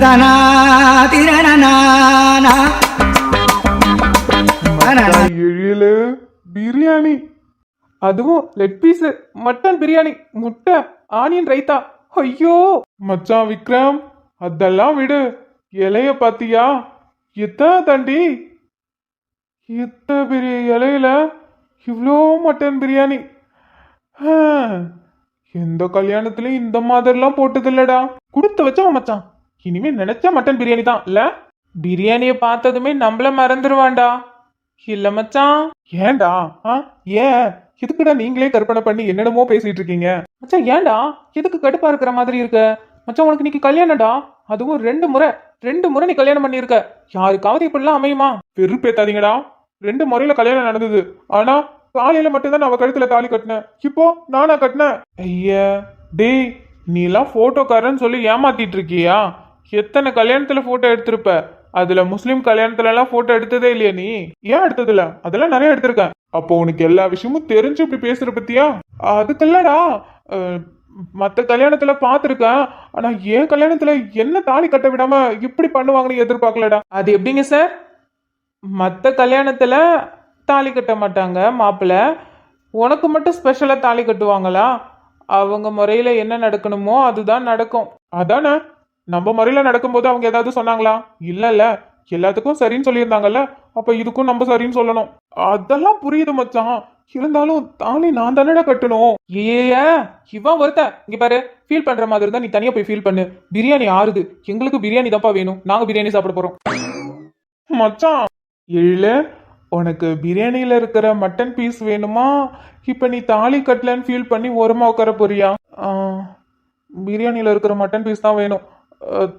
தானா திரணனா எழில பிரியாணி, அதுவும் leg piece mutton biryani, முட்டை, ஆனியன் ரைத்தா. ஐயோ மச்சான் விக்ரம், அதெல்லாம் விடு. இலைய பாத்தியா? எத்தனை தாண்டி, இத்தனை பெரிய இலையில இவ்வளோ மட்டன் பிரியாணி. எந்த கல்யாணத்துலயும் இந்த மாதிரிலாம் போட்டது இல்லடா. கொடுத்து வச்சவன் மச்சான், இனிமே நினைச்சா மட்டன் பிரியாணி தான் இல்ல. பிரியாணிய பார்த்ததுமே நம்மள மறந்துடுவான்டா. இல்ல மச்சான். ஏன்டா? ஏன் எதுக்குடா நீங்களே கற்பனை பண்ணி என்னென்னமோ பேசிட்டு இருக்கீங்க மச்சான்? ஏன்டா எதுக்கு கடுப்பா இருக்கிற மாதிரி இருக்க மச்சான்? உனக்கு இன்னைக்கு கல்யாணம்டா, அதுவும் ரெண்டு முறை நீ கல்யாணம் பண்ணிருக்க. யாருக்காவது இப்படிலாம் அமையுமா? வெறுப்பேத்தாதீங்கடா. 2 முறையில கல்யாணம் நடந்தது. ஆனா காலையில மட்டும்தான் நான் அவ கழுத்துல தாலி கட்டினேன். இப்போ நானா கட்டினேன்? ஐயா டேய், நீ எல்லாம் போட்டோக்காரன்னு சொல்லி ஏமாத்திட்டு இருக்கியா? எத்தனை கல்யாணத்துல போட்டோ எடுத்திருப்ப? அதுல முஸ்லீம் கல்யாணத்துல எல்லாம் போட்டோ எடுத்ததே இல்லையா நீ? ஏன் எடுத்ததுல? அதெல்லாம் நிறைய எடுத்திருக்கேன். அப்போ உனக்கு எல்லா விஷயமும் தெரிஞ்சு இப்படி பேசுற பத்தியா? அதுக்கல்லடா, மத்த கல்யாணத்துல பாத்துருக்கேன். ஆனா என் கல்யாணத்துல என்ன தாலி கட்ட விடாம இப்படி பண்ணுவாங்கன்னு எதிர்பார்க்கலடா. அது எப்படிங்க சார்? மத்த கல்யாணத்துல தாலி கட்ட மாட்டாங்க மாப்பிள்ள, உனக்கு மட்டும் ஸ்பெஷலா தாலி கட்டுவாங்களா? அவங்க முறையில என்ன நடக்கணுமோ அதுதான் நடக்கும். அதானே, நம்ம முறையில நடக்கும்போது அவங்க ஏதாவது சொன்னாங்களா? இல்ல, எல்லாத்துக்கும் சரின்னு சொல்லியிருந்தாங்கல்ல, அப்ப இதுக்கும் நம்ம சரின்னு சொல்லணும். அதெல்லாம் புரியுது மச்சான், இருந்தாலும் தாலி நான் தானடா கட்டணும். இவன் ஒருத்த இங்க பாரு, ஃபீல் பண்ற மாதிரி இருந்தா நீ தனியா போய் ஃபீல் பண்ணு. பிரியாணி ஆறுது, எங்களுக்கு பிரியாணி தான்ப்பா வேணும், நாங்க பிரியாணி சாப்பிட போறோம். மச்சான் இல்ல, உனக்கு பிரியாணியில இருக்கிற மட்டன் பீஸ் வேணுமா? இப்ப நீ தாலி கட்டலன்னு ஃபீல் பண்ணி ஓரமா உட்கார போறியா? பிரியாணியில இருக்கிற மட்டன் பீஸ் தான் வேணும்.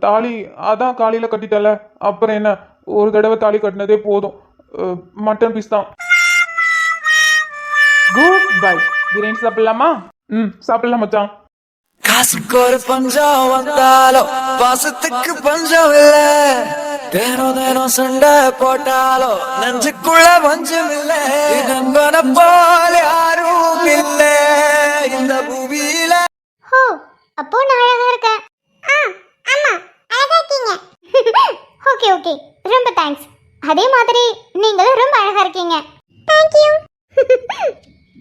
தாலி அதான் காலையில கட்டிட்டல, அப்புறம் என்ன, ஒரு தடவை தாலி கட்டினதே போதும். மட்டன் பீஸ் தான். Goodbye. பிரியாணி சாப்பிடலாமா? சாப்பிடலாம் மச்சான். காசுக்கு ஒரு பஞ்சம் வந்தாலும் பாசத்துக்கு பஞ்சம் இல்ல. தினம் சண்டை போட்டாலும் நெஞ்சுக்குள்ள பஞ்சம் இல்ல. நண்பனை போல யாரும் இல்ல இந்த பூமியில. அப்போ நான் அழகா இருக்கேன். ஆமா அழகா இருக்கீங்க. ஓகே ரொம்ப தேங்க்ஸ். அதே மாதிரி நீங்களும் ரொம்ப அழகா இருக்கீங்க. Thank you.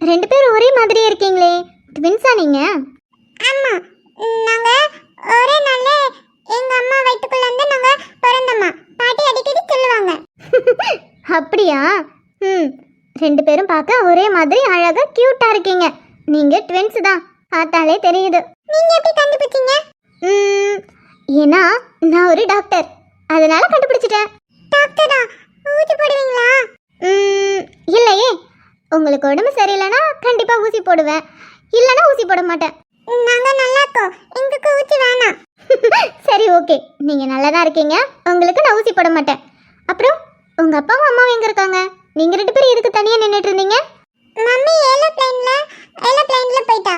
2 பேரும் ஒரே மாதிரியே இருக்கீங்களே, ட்வின்ஸா நீங்க? ஆமா, நாங்க ஒரே நாள்ல எங்க அம்மா வயித்துக்குள்ள இருந்து நாங்க பிறந்தோமா, பாட்டி அடிக்கடி சொல்லுவாங்க. அப்படியா? 2 பேரும் பார்க்க ஒரே மாதிரி அழகா கியூட்டா இருக்கீங்க. நீங்க ட்வின்ஸ் தான், பார்த்தாலே தெரியுது. நீங்க எப்படி கண்டுபிடிச்சீங்க? ஏன்னா நான் ஒரு டாக்டர், அதனால கண்டுபிடிச்சிட்டேன். டாக்டரா? ஊசி போடுவீங்களா? இல்லையே, உங்களுக்கு உடம்பு சரியில்லைன்னா கண்டிப்பா ஊசி போடுவேன், இல்லைன்னா ஊசி போட மாட்டேன். நாங்க நல்லா இருக்கோம், எங்களுக்கு ஊசி வேணாம். சரி ஓகே, நீங்க நல்லா தான் இருக்கீங்க, உங்களுக்கு நான் ஊசி போட மாட்டேன். அப்புறம் உங்க அப்பாவும் அம்மாவும் எங்க இருக்காங்க? நீங்க 2 பேரும் எதுக்கு தனியா நின்னுட்டு இருந்தீங்க? மம்மி ஏரோப்ளேன்ல போயிட்டா.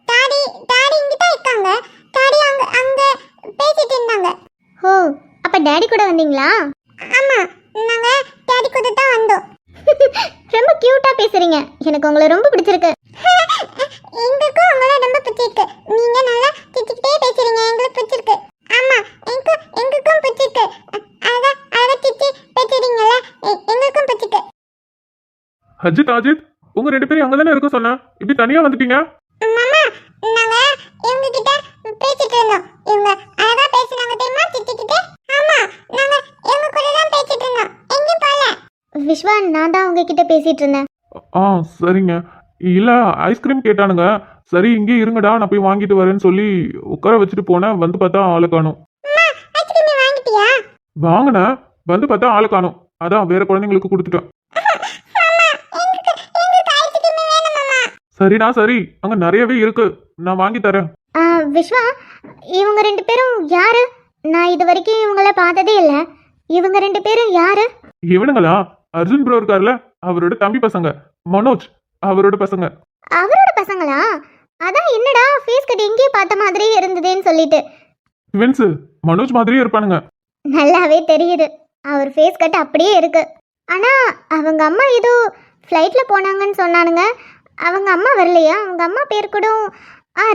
டாடி இங்க தான் இருக்காங்க. டாடி அங்க பேசிட்டு இருந்தாங்க. ஓ, அப்ப டாடி கூட வந்தீங்களா? ஆமா, நாங்க டாடி கூட தான் வந்தோம். ரொம்ப கியூட்டா பேசுறீங்க, எனக்கு உங்களை ரொம்ப பிடிச்சிருக்கு. எங்களுக்கும் உங்களை ரொம்ப பிடிச்சிருக்கு, நீங்க நல்லா சிரிச்சிட்டே பேசுறீங்க, எங்களுக்கு பிடிச்சிருக்கு. ஆமா, எங்களுக்கும் பிடிச்சிருக்கு, அழகா சிரிச்சி பேசுறீங்கல்ல, எங்களுக்கும் பிடிச்சிருக்கு. அஜித், உங்க 2 பேரும் அங்கதானே இருக்க சொன்னா, இப்படி தனியா வந்துட்டீங்க? மாமா, நாங்க இவங்க கிட்ட பேசிட்டு இருந்தோம், இவங்க அழகா பேசுனாங்க தெரியுமா, சிரிச்சிட்டே. ஆமா, நாங்க இவங்க கூட தான் பேசிட்டு இருந்தோம், எங்கேயும் போல. விஸ்வா, நான் தான் உங்ககிட்ட பேசிட்டு இருந்தேன். சரிங்க. இல்ல, ஐஸ்கிரீம் கேட்டானுங்க. சரி இங்கே இருங்கடா, நான் போய் வாங்கிட்டு வரேன்னு சொல்லி உட்கார வச்சுட்டு போனேன். வந்து பார்த்தா ஆளை காணும். ஐஸ்கிரீம் வாங்கிட்டியா? வாங்கினேன், வந்து பார்த்தா ஆளை காணும். அதான் வேற குழந்தைங்களுக்கு கொடுத்துட்டேன். சரிடா சரி, அங்க நிறையவே இருக்கு, நான் வாங்கி தரேன். விஸ்வா, இவங்க 2 பேரும் யாரு? நான் இது வரைக்கும் இவங்கள பார்த்ததே இல்ல. இவங்க 2 பேரும் யாரு? இவனுங்களா? அர்ஜுன் ப்ரோ இருக்கார்ல, அவரோட தம்பி பசங்க. மனோஜ் அவரோட பசங்க. அவரோட பசங்களா? அதான் என்னடா ஃபேஸ் கட் எங்கேயே பார்த்த மாதிரியே இருந்ததேன்னு சொல்லிட்டு. ட்வின்ஸ், மனோஜ் மாதிரியே இருப்பானுங்க. நல்லாவே தெரியுது, அவர் ஃபேஸ் கட் அப்படியே இருக்கு. ஆனா அவங்க அம்மா ஏதோ ஃப்ளைட்ல போனாங்கன்னு சொன்னானுங்க. அவங்க அம்மா வரலையா? அவங்க அம்மா பேர் கூட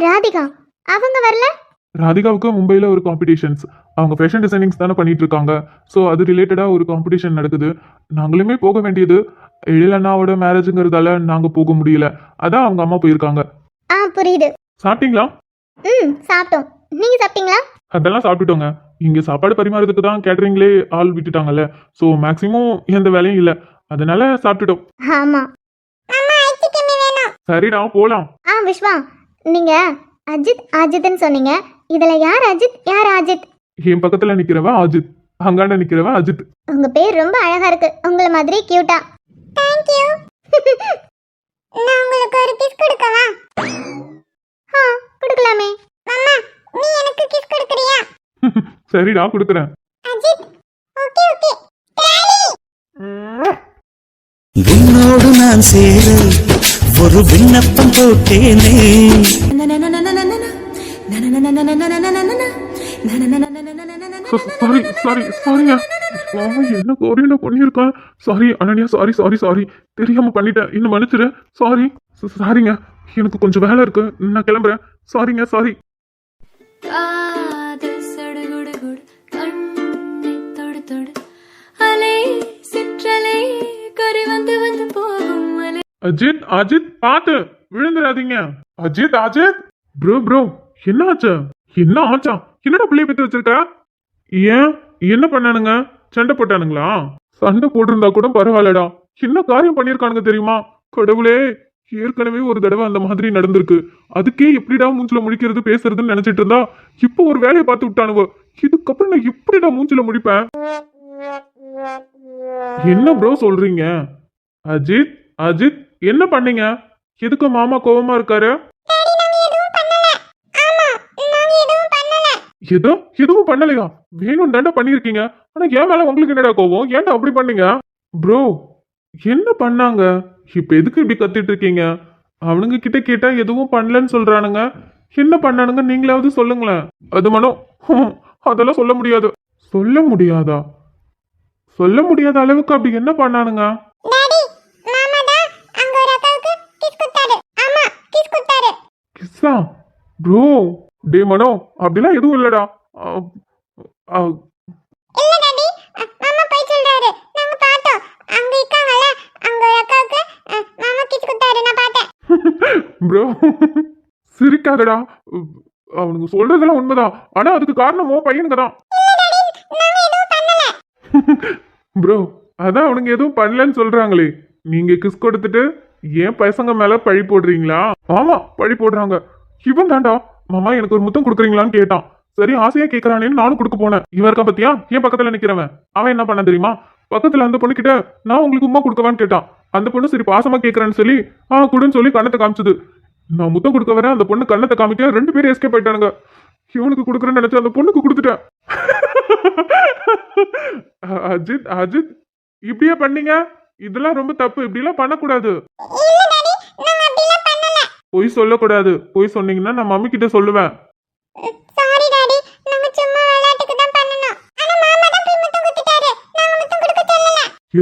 ராதிகா, அவங்க வரல. ராதிகாவுக்கு மும்பையில் ஒரு காம்படிஷன்ஸ், அவங்க ஃபேஷன் டிசைனிங்ஸ் தானே பண்ணிட்டு இருக்காங்க. ஸோ அது ரிலேட்டடாக ஒரு காம்படிஷன் நடக்குது. நாங்களுமே போக வேண்டியது எழில் அண்ணாவோட மேரேஜுங்கிறதால நாங்கள் போக முடியல. அதான் அவங்க அம்மா போயிருக்காங்க. புரியுது. சாப்பிட்டீங்களா? சாப்பிட்டோம். நீங்க சாப்பிட்டீங்களா? அதெல்லாம் சாப்பிட்டுட்டோங்க. இங்கே சாப்பாடு பரிமாறதுக்கு தான் கேட்டரிங்லேயே ஆள் விட்டுட்டாங்கல்ல. ஸோ மேக்ஸிமம் எந்த வேலையும் இல்லை, அதனால சாப்பிட்டுட்டோம். ஆமா. சரிடா போலாம். விஸ்வா, நீங்க அஜித் அஜித்னு சொன்னீங்க. இதுல யார் அஜித் யார் அஜித்? என் பக்கத்துல நிக்கிறவன் அஜித், அங்காண்ட நிக்கிறவன் அஜித். உங்க பேர் ரொம்ப அழகா இருக்கு, உங்கள மாதிரி கியூட்டா. Thank you. நான் உங்களுக்கு ஒரு கிஸ் கொடுக்கவா? கொடுக்கலாமே. மாமா, நீ எனக்கு கிஸ் கொடுக்கறியா? சரிடா கொடுக்கறேன். Ajith, okay okay. விண்ணோடு நான் சேர ஒரு விண்ணப்பம் போட்டேனே. சாரிங்க, என்ன கோரியில பண்ணியிருக்கேன். Sorry Ananya, sorry sorry sorry, தெரியாம பண்ணிட்டேன், இன்னும் மன்னிச்சிரு. சாரி சாரிங்க, எனக்கு கொஞ்சம் வேலை இருக்கு, நான் கிளம்புறேன். சாரிங்க சாரி. அஜித் அஜித் பாத்து விழுந்துடாதீங்க. அஜித் அஜித் ப்ரோ ப்ரோ என்ன ஆச்சு? என்ன ஆச்சா? என்னடா பிள்ளைய பத்தி வச்சிருக்க? ஏன் என்ன பண்ணானுங்க? சண்டை போட்டானுங்களா? சண்டை போட்டிருந்தா கூட பரவாயில்லடா, என்ன காரியம் பண்ணிருக்கானுங்க தெரியுமா? கடவுளே, ஏற்கனவே ஒரு தடவை அந்த மாதிரி நடந்திருக்கு. அதுக்கே எப்படிடா மூஞ்சில முழிக்கிறது பேசுறதுன்னு நினைச்சிட்டு இருந்தா இப்போ ஒரு வேலையை பார்த்து விட்டானுவோ. இதுக்கப்புறம் நான் எப்படிடா மூஞ்சில முடிப்பேன்? என்ன ப்ரோ சொல்றீங்க? அஜித் அஜித் என்ன பண்ணீங்க? எதுக்கு மாமா கோவமா இருக்காரு? ஏதோ எதுவும் பண்ணலையா? வேணும் தாண்டா பண்ணிருக்கீங்க. ஆனா என் மேல உங்களுக்கு என்னடா கோவம்? ஏன்டா அப்படி பண்ணீங்க? ப்ரோ என்ன பண்ணாங்க? இப்ப எதுக்கு இப்படி கத்திட்டு இருக்கீங்க? அவனுங்க கிட்ட கேட்டா எதுவும் பண்ணலன்னு சொல்றானுங்க. என்ன பண்ணானுங்க நீங்களாவது சொல்லுங்களேன். அது மனோ, அதெல்லாம் சொல்ல முடியாது. சொல்ல முடியாதா? சொல்ல முடியாத அளவுக்கு அப்படி என்ன பண்ணானுங்க? கிஸ்ஸா? ப்ரோ டே மனோ, அப்படிலாம் எதுவும் இல்லடா. ப்ரோ சிரிக்காதடா, அவனுக்கு சொல்றதெல்லாம் உண்மைதான். ஆனா அதுக்கு காரணமோ பையனுங்க தான். ப்ரோ அதான் அவனுங்க எதுவும் பண்ணலன்னு சொல்றாங்களே, நீங்க கிஸ் கொடுத்துட்டு ஏன் பசங்க மேல பழி போடுறீங்களா? ஆமா பழி போடுறாங்க. இவன் தாண்டா மாமா எனக்கு ஒரு முத்தம் கொடுக்குறீங்களான்னு கேட்டான். சரி ஆசையா கேட்கறானேன்னு நானும் கொடுக்க போனேன். இவன் இருக்கா பத்தியா என் பக்கத்துல நிக்கிறவன், அவன் என்ன பண்ண தெரியுமா? பக்கத்துல அந்த பொண்ணு கிட்ட நான் உங்களுக்கு உமா கொடுக்கவான்னு கேட்டான். அந்த பொண்ணு சரி பாசமா கேட்கறேன்னு சொல்லி குடுன்னு சொல்லி கண்ணத்தை காமிச்சது. நான் முத்தம் கொடுக்க வரேன், அந்த பொண்ணு கண்ணத்தை காமிக்க 2 பேரும் எஸ்கேப் ஆயிட்டானுங்க. இவனுக்கு கொடுக்குறேன்னு நினைச்சு அந்த பொண்ணுக்கு கொடுத்துட்டேன். அஜித் அஜித் இப்படியே பண்ணீங்க? இதெல்லாம் ரொம்ப தப்பு, இப்படி எல்லாம் பண்ணக்கூடாது. பொய் சொல்லக்கூடாது. பொய் சொன்னீங்கன்னா நான் மம்மி கிட்ட சொல்லுவேன்.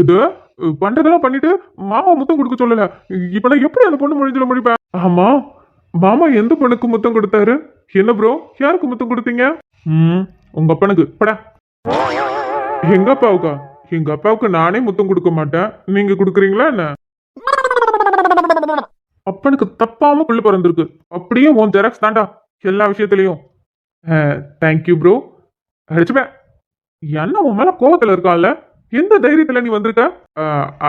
எது பண்றதெல்லாம் பண்ணிட்டு மாமா முத்தம் கொடுக்க சொல்லல. இப்ப நான் எப்படி அந்த பொண்ணு முடிஞ்சல முடிப்பேன்? ஆமா மாமா எந்த பொண்ணுக்கு முத்தம் கொடுத்தாரு? என்ன ப்ரோ யாருக்கு முத்தம் கொடுத்தீங்க? உங்க அப்பனுக்கு. படா. எங்க அப்பாவுக்கா? எங்க அப்பாவுக்கு நானே முத்தம் கொடுக்க மாட்டேன், நீங்க கொடுக்குறீங்களா என்ன? அப்பனுக்கு தப்பாம புள்ள பிறந்திருக்கு. அப்படியே உன் ஜெராக்ஸ் தாண்டா எல்லா விஷயத்திலையும். Thank you bro. அடிச்சுப்பேன். என்ன உன் மேல கோவத்துல இருக்கான்ல, எந்த தைரியத்துல நீ வந்திருக்க?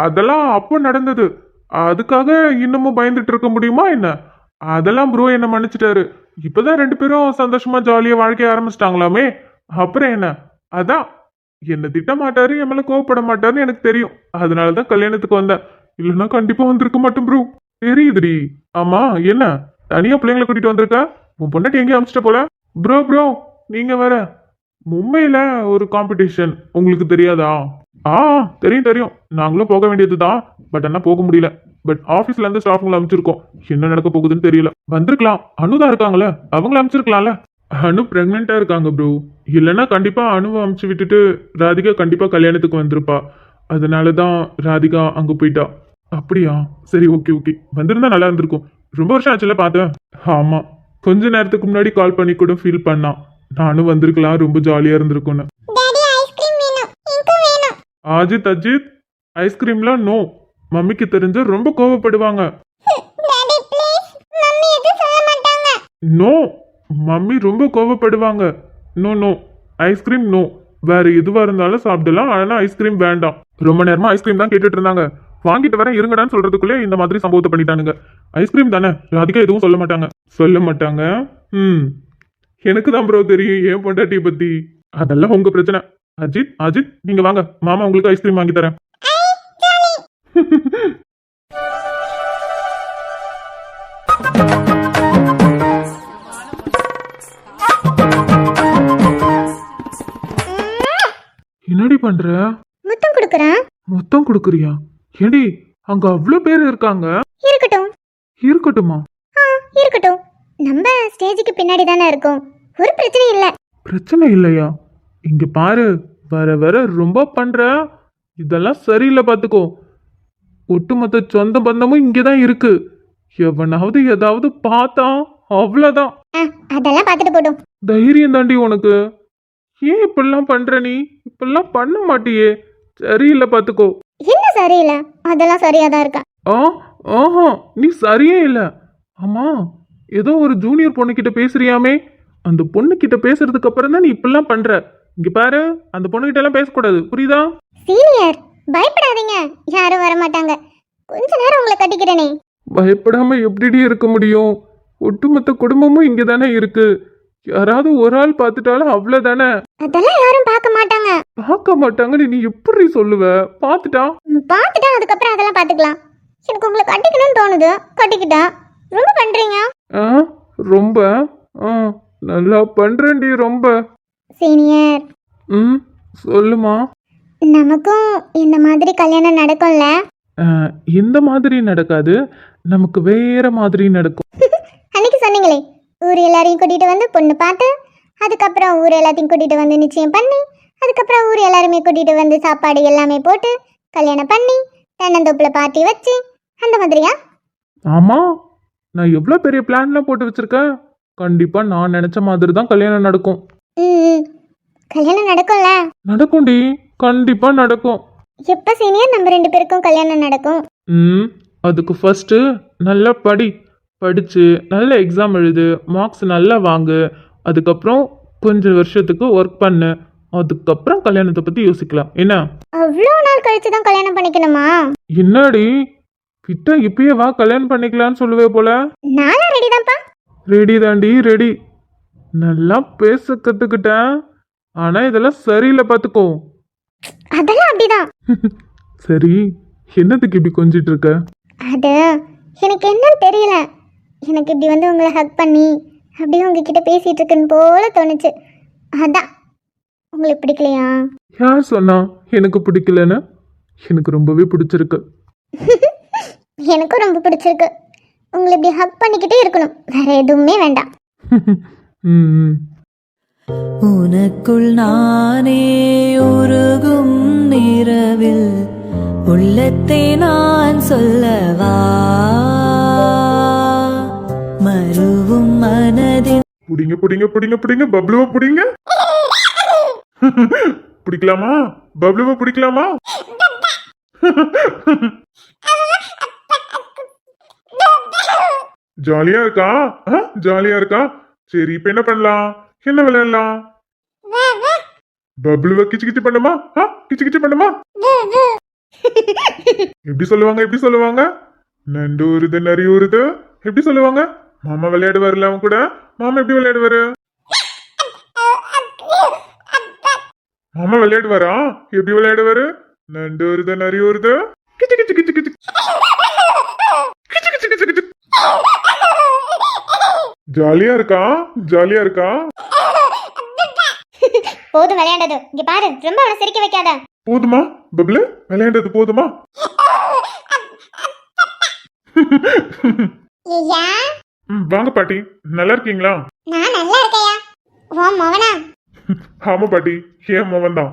அதெல்லாம் அப்போ நடந்தது, அதுக்காக இன்னமும் பயந்துட்டு இருக்க முடியுமா என்ன? அதெல்லாம் ப்ரோ என்ன மன்னிச்சிட்டாரு. இப்பதான் 2 பேரும் சந்தோஷமா ஜாலியா வாழ்க்கைய ஆரம்பிச்சிட்டாங்களாமே, அப்புறம் என்ன? அதான் என்ன திட்ட மாட்டாரு, என் மேல கோவப்பட மாட்டாருன்னு எனக்கு தெரியும். அதனாலதான் கல்யாணத்துக்கு வந்தேன். இல்லைன்னா கண்டிப்பா வந்திருக்க மாட்டேன் ப்ரோ. தெரியுதுடி. ஆமா என்ன தனியா பிள்ளைங்களை கூட்டிட்டு வந்திருக்க? உன் பொண்டாட்டி எங்கேயும் அமிச்சிட்ட போல. ப்ரோ ப்ரோ நீங்க வேற, மும்பையில ஒரு காம்படிஷன் உங்களுக்கு தெரியாதா? தெரியும் தெரியும், நாங்களும் போக வேண்டியதுதான். பட் ஆனா போக முடியல. பட் ஆபீஸ்ல இருந்து ஸ்டாஃப்ங்களை அமைச்சிருக்கோம். என்ன நடக்க போகுதுன்னு தெரியல. வந்திருக்கலாம், அனுதான் இருக்காங்களே, அவங்கள அமைச்சிருக்கலாம்ல. அனு பிரெக்னெண்டா இருக்காங்க ப்ரோ. இல்லைன்னா கண்டிப்பா அனுவை அமுச்சு விட்டுட்டு ராதிகா கண்டிப்பா கல்யாணத்துக்கு வந்திருப்பா. அதனாலதான் ராதிகா அங்க போயிட்டா. அப்படியா? சரி ஓகே ஓகே, வந்திருந்தா நல்லா இருந்திருக்கும். ரொம்ப வருஷம் ஆச்சுல பார்த்தேன். ஆமா கொஞ்ச நேரத்துக்கு முன்னாடி கால் பண்ணி கூட ஃபீல் பண்ணான். நானும் வந்திருக்கலாம், ரொம்ப ஜாலியா இருந்திருக்கும்னு. டாடி ஐஸ்கிரீம் வேணும், எனக்கும் வேணும். அஜித் ஐஸ்கிரீம்லாம் நோ. மம்மிக்கு தெரிஞ்ச ரொம்ப கோவப்படுவாங்க. டாடி ப்ளீஸ், மம்மி எதுவும் சொல்ல மாட்டாங்க. நோ, மம்மி ரொம்ப கோவப்படுவாங்க. No no, ice cream no. வேற எதுவா இருந்தாலும் சாப்பிடலாம், ஆனா ஐஸ்கிரீம் வேண்டாம். ரொம்ப நேரமா ஐஸ்கிரீம் தான் கேட்டுட்டு இருந்தாங்க. வாங்கிட்டு வரேன் இருங்கடான்னு சொல்றதுக்குள்ளே இந்த மாதிரி சம்பவத்தை பண்ணிட்டானுங்க. ஐஸ்கிரீம் தானே, ராதிகா எதுவும் சொல்ல மாட்டாங்க. எனக்கு தான் ப்ரோ தெரியும் ஏன் பொண்டாட்டியை பத்தி. அதெல்லாம் உங்க பிரச்சனை. அஜித் நீங்க வாங்க, மாமா உங்களுக்கு ஐஸ்கிரீம் வாங்கி தரேன். என்னடி பண்ற? முத்தம் கொடுக்கறேன். முத்தம் கொடுக்குறியா? ஏடி அங்க அவ்வளோ பேர் இருக்காங்க. இருக்கட்டுமா? இருக்கட்டும். நம்ம ஸ்டேஜுக்கு பின்னாடி தானே இருக்கோம், ஒரு பிரச்சனையும் இல்ல. பிரச்சனை இல்லையா? இங்க பாரு, வர வர ரொம்ப பண்ற. இதெல்லாம் சரியில்லை பாத்துக்கோ. ஒட்டுமொத்த சொந்த பந்தமும் இங்கதான் இருக்கு. எவனாவது ஏதாவது பார்த்தா அவ்வளவுதான். அதெல்லாம் பார்த்துட்டு போடும். தைரியம் தாண்டி உனக்கு. ஏன் இப்படிலாம் பண்ற? நீ இப்படிலாம் பண்ண மாட்டியே. சரியில்லை பாத்துக்கோ. என்ன சரியில்லை? அதெல்லாம் சரியாதான் இருக்கா. ஆஹா, நீ சரியே இல்ல. ஆமா, ஏதோ ஒரு ஜூனியர் பொண்ணு கிட்ட பேசுறியாமே. அந்த பொண்ணு கிட்ட பேசுறதுக்கு அப்புறம் தான் நீ இப்படிலாம் பண்ற. இங்க பாரு, அந்த பொண்ணு கிட்ட எல்லாம் பேசக்கூடாது, புரியுதா? சீனியர், பயப்படாதீங்க, யாரும் வர மாட்டாங்க. கொஞ்ச நேரம் உங்களை கட்டிக்கிறேனே. பயப்படாம எப்படி இருக்க முடியும்? ஒட்டுமொத்த குடும்பமும் இங்க தானே இருக்கு. யாராவது ஒரு ஆள் பார்த்துட்டாலும் அவ்வளவுதானே. அதெல்லாம் யாரும் பார்க்க மாட்டாங்க. பார்க்க மாட்டாங்கன்னு நீ எப்படி சொல்லுவ? பார்த்துட்டா அதுக்கப்புறம் அதெல்லாம் பார்த்துக்கலாம். எனக்கு உங்களை கட்டிக்கணும்னு தோணுது, கட்டிக்கிட்டா. ரொம்ப பண்றீங்க. ரொம்ப நல்லா பண்றேன்டி ரொம்ப. சீனியர், சொல்லுமா. நமக்கும் இந்த மாதிரி கல்யாணம் நடக்கும்ல? இந்த மாதிரி நடக்காது, நமக்கு வேற மாதிரி நடக்கும். அன்னைக்கு சொன்னீங்களே, ஊர் எல்லாரையும் கூட்டிட்டு வந்து பொண்ணு பார்த்து, அதுக்கப்புறம் ஊர் எல்லாத்தையும் கூட்டிட்டு வந்து நிச்சயம் பண்ணி, அதுக்கப்புறம் ஊர் எல்லாருமே கூட்டிட்டு வந்து சாப்பாடு எல்லாமே போட்டு கல்யாணம் பண்ணி தென்னந்தோப்புல பார்ட்டி வச்சு, அந்த மாதிரியா? ஆமா, நான் எவ்வளவு பெரிய பிளான்லாம் போட்டு வச்சிருக்கேன். கண்டிப்பா நான் நினைச்ச மாதிரி தான் கல்யாணம் நடக்கும். கல்யாணம் நடக்கும்ல? நடக்கும்டி, கண்டிப்பா நடக்கும். எப்ப சீனியர் நம்ம 2 பேருக்கும் கல்யாணம் நடக்கும்? அதுக்கு ஃபர்ஸ்ட் நல்லா படிச்சு நல்ல எக்ஸாம் எழுது, மார்க்ஸ் நல்லா வாங்கு. அதுக்கப்புறம் கொஞ்சம் வருஷத்துக்கு ஒர்க் பண்ணு. அதுக்கப்புறம் கல்யாணத்தை பத்தி யோசிக்கலாம். என்ன? அவ்வளோ நாள் கழிச்சு தான் கல்யாணம் பண்ணிக்கணுமா? என்னடி கிட்ட இப்பயே வா கல்யாணம் பண்ணிக்கலாம்னு சொல்லுவே போல. நானும் ரெடி தான்ப்பா. ரெடி தாண்டி, ரெடி. நல்லா பேச கத்துக்கிட்டேன். ஆனா இதெல்லாம் சரியில்லை பாத்துக்கோ. அதெல்லாம் அப்படிதான். சரி, என்னத்துக்கு இப்படி கொஞ்சிட்டு இருக்க? அது எனக்கு என்னன்னு தெரியல. எனக்கு இப்படி வந்து உங்களை ஹக் பண்ணி அப்படியே உங்ககிட்ட பேசிட்டு இருக்குன்னு போல தோணுச்சு. அதான். உங்களுக்கு பிடிக்கலையா? யார் சொன்னா எனக்கு பிடிக்கலன்னு? எனக்கு ரொம்பவே பிடிச்சிருக்கு. எனக்கும் ரொம்ப பிடிச்சிருக்கு. உங்களை இப்படி ஹக் பண்ணிக்கிட்டே இருக்கணும், வேற எதுவுமே வேண்டாம். உனக்குள் நானே உருகும் நிறவில் உள்ளத்தை நான் சொல்லவா, மருவும் மனதின் புடிங்க புடிங்க புடிங்க புடிங்க பப்ளுவ புடிங்க. பிடிக்கலாமா? பப்ளுவ பிடிக்கலாமா? ஜாலியா இருக்கா? ஜாலியா இருக்கா? சரி, இப்ப என்ன பண்ணலாம்? என்ன விளையாடலாம்? பப்ளுவ கிச்சு கிச்சு பண்ணுமா? கிச்சு கிச்சு பண்ணுமா? எப்படி சொல்லுவாங்க? நண்டு ஊறுது நரி ஊறுது எப்படி சொல்லுவாங்க? மாமா விளையாடுவாருல அவன் கூட. மாமா எப்படி விளையாடுவாரு? மாமா விளையாடுவாரா? எப்படி விளையாடுவாரு? நண்டு ஊறுது நரி ஊறுது கிச்சு கிச்சு கிச்சு கிச்சு கிச்சு கிச்சு கிச்சு கிச்சு. ஜாலியா இருக்கா? போதும் விளையாண்டது. இங்க பாரு, ரொம்ப அவனை சிரிக்க வைக்காத. போதுமா பப்ளு? விளையாண்டது போதுமா? ஐயா, வாங்க பாட்டி, நல்லா இருக்கீங்களா? நான் நல்லா இருக்கேயா. ஓ மவனா? ஆமா பாட்டி, ஏன் மவன் தான்.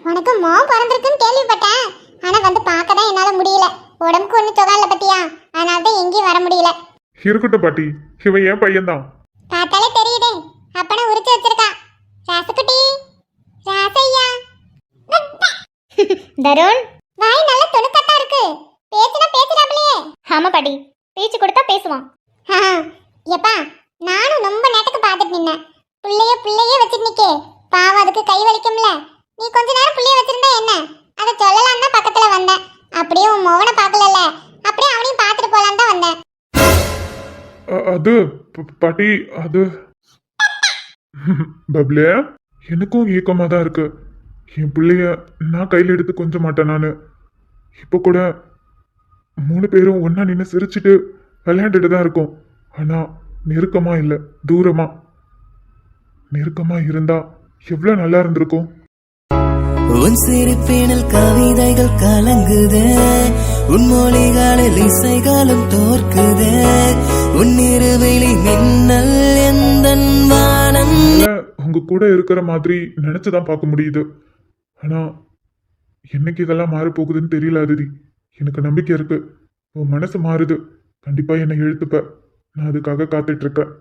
உனக்கு மோம் பிறந்திருக்குன்னு கேள்விப்பட்டேன். ஆனா வந்து பார்க்க தான் என்னால முடியல. உடம்புக்கு ஒண்ணு தொகால பத்தியா, அதனால தான் எங்கேயும் வர முடியல. இருக்கட்டும் பாட்டி, இவன் என் பையன் தான். பார்த்தாலே தெரியுதே, அப்பனா உரிச்சு வச்சிருக்கா. தருண் வாய் நல்ல துணுக்கட்டா இருக்கு. பேச்சுனா பேசுறாப்லையே. ஆமா பாட்டி, பேச்சு கொடுத்தா பேசுவான். எப்பா நானும் ரொம்ப நேரத்துக்கு பார்த்துட்டு நின்னேன். புள்ளையே வச்சுட்டு நிக்கே. பாவம் அதுக்கு கை வலிக்கும்ல. நீ கொஞ்ச நேரம் புள்ளைய வச்சிருந்தா என்ன? அதை சொல்லலாம் தான் பக்கத்துல வந்தேன். அப்படியே உன் மோகனை பார்க்கலல்ல, அப்படியே அவனையும் பார்த்துட்டு போலான்னு தான் வந்தேன். அது பாட்டி அது பப்ளே, எனக்கும் ஏக்கமாக தான் இருக்கு. என் பிள்ளைய நான் கையில் எடுத்து கொஞ்ச மாட்டேன். நான் இப்போ கூட 3 பேரும் ஒன்றா நின்று சிரிச்சுட்டு விளையாண்டுட்டு தான் இருக்கோம். ஆனால் நெருக்கமாக இல்லை, நெருக்கமாக இருந்தா எவ்வளோ நல்லா இருந்திருக்கும். உன் சிரிப்பினில் கவிதைகள் கலங்குதே, உன் மொழிகளில் இசைகளும் தோற்குதே, உன் இருவிழி மின்னல் எந்தன் வானம். உங்க கூட இருக்கிற மாதிரி நினைச்சுதான் பார்க்க முடியுது. ஆனா என்னைக்கு இதெல்லாம் மாற போகுதுன்னு தெரியல அதிதி. எனக்கு நம்பிக்கை இருக்கு, உன் மனசு மாறுது. கண்டிப்பா என்னை எழுத்துப்ப. நான் அதுக்காக காத்துட்டு இருக்கேன்.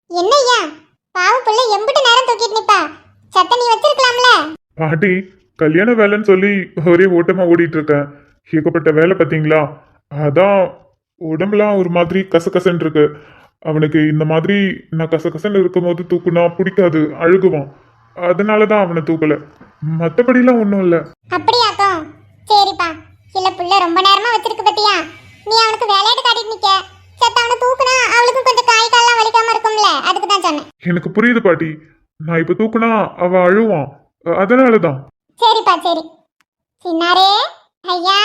என்னய்யா பாவம் புள்ள எம்பிட்டு நேரம் தூக்கிட்டு நிப்பா. சத்த நீ வச்சிருக்கலாம்ல. பாட்டி, கல்யாண வேலைன்னு சொல்லி ஒரே ஓட்டமா ஓடிட்டு இருக்கேன். ஏகப்பட்ட வேலை பார்த்தீங்களா? அதான் உடம்புலாம் ஒரு மாதிரி கசகசன்னு இருக்கு. அவனுக்கு இந்த மாதிரி நான் கசகசன்னு இருக்கும் போது தூக்குனா பிடிக்காது, அழுகுவான். அதனாலதான் அவனை தூக்கல. மற்றபடிலாம் ஒன்றும் இல்லை. அப்படியாக்கும் சரிப்பா. இல்ல புள்ள ரொம்ப நேரமா வச்சிருக்கு பத்தியா. நீ அவனுக்கு விளையாட்டு காட்டிட்டு நிக்க. சத்த அவனை தூக்குனா அவளுக்கும் கொஞ்சம் கை கால்லாம் வலிக்காம இருக்கும்ல, அதுக்கு தான் சொன்னேன். எனக்கு புரியுது பாட்டி. நான் இப்ப தூக்குனா அவ அழுவான், அதனாலதான். சரிப்பா சரி. சின்னாரே ஐயா.